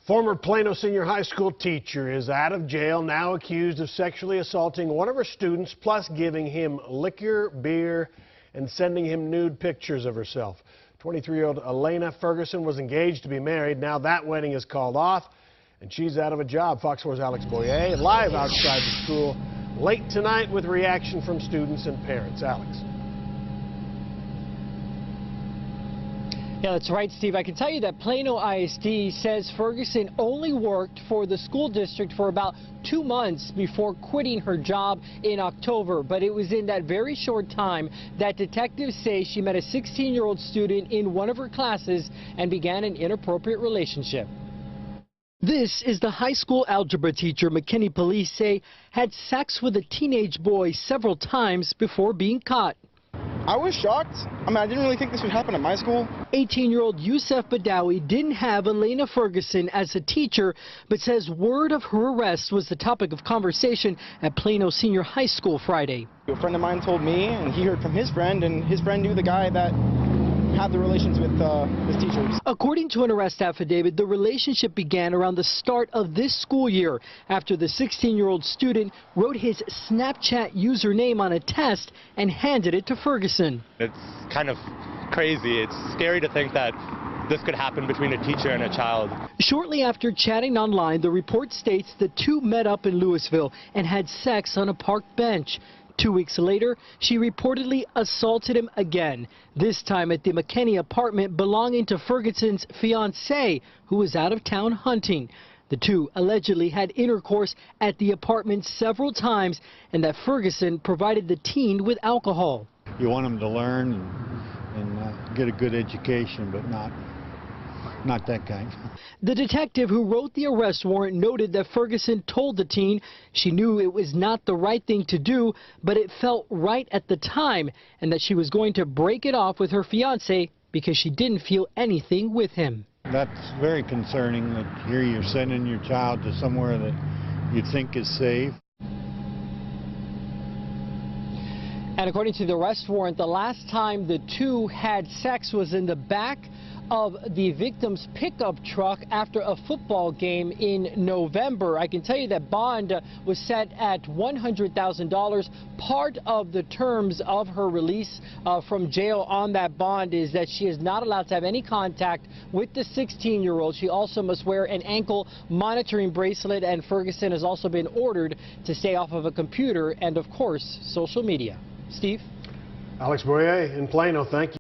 Former Plano Senior High School teacher is out of jail, now accused of sexually assaulting one of her students, plus giving him liquor, beer, and sending him nude pictures of herself. 23-year-old Elena Ferguson was engaged to be married. Now that wedding is called off, and she's out of a job. Fox 4's Alex Boyer live outside the school late tonight with reaction from students and parents. Alex. Yeah, that's right, Steve. I can tell you that Plano ISD says Ferguson only worked for the school district for about 2 months before quitting her job in October. But it was in that very short time that detectives say she met a 16-year-old student in one of her classes and began an inappropriate relationship. This is the high school algebra teacher McKinney police say had sex with a teenage boy several times before being caught. I was shocked. I didn't really think this would happen at my school. 18-year-old Yusuf Badawi didn't have Elena Ferguson as a teacher, but says word of her arrest was the topic of conversation at Plano Senior High School Friday. A friend of mine told me, and he heard from his friend, and his friend knew the guy that had the relations with his teachers. According to an arrest affidavit, the relationship began around the start of this school year after the 16-year-old student wrote his Snapchat username on a test and handed it to Ferguson. It's kind of crazy. It's scary to think that this could happen between a teacher and a child. Shortly after chatting online, the report states the two met up in Louisville and had sex on a park bench. 2 weeks later, she reportedly assaulted him again, this time at the McKinney apartment belonging to Ferguson's fiancée, who was out of town hunting. The two allegedly had intercourse at the apartment several times, and that Ferguson provided the teen with alcohol. You want them to learn and get a good education, but not that kind. The detective who wrote the arrest warrant noted that Ferguson told the teen she knew it was not the right thing to do, but it felt right at the time, and that she was going to break it off with her fiancé because she didn't feel anything with him. That's very concerning that here you're sending your child to somewhere that you think is safe. And according to the arrest warrant, the last time the two had sex was in the back of the victim's pickup truck after a football game in November. I can tell you that bond was set at $100,000. Part of the terms of her release from jail on that bond is that she is not allowed to have any contact with the 16-year-old. She also must wear an ankle monitoring bracelet, and Ferguson has also been ordered to stay off of a computer and, of course, social media. Steve? Alex Boyer in Plano, thank you.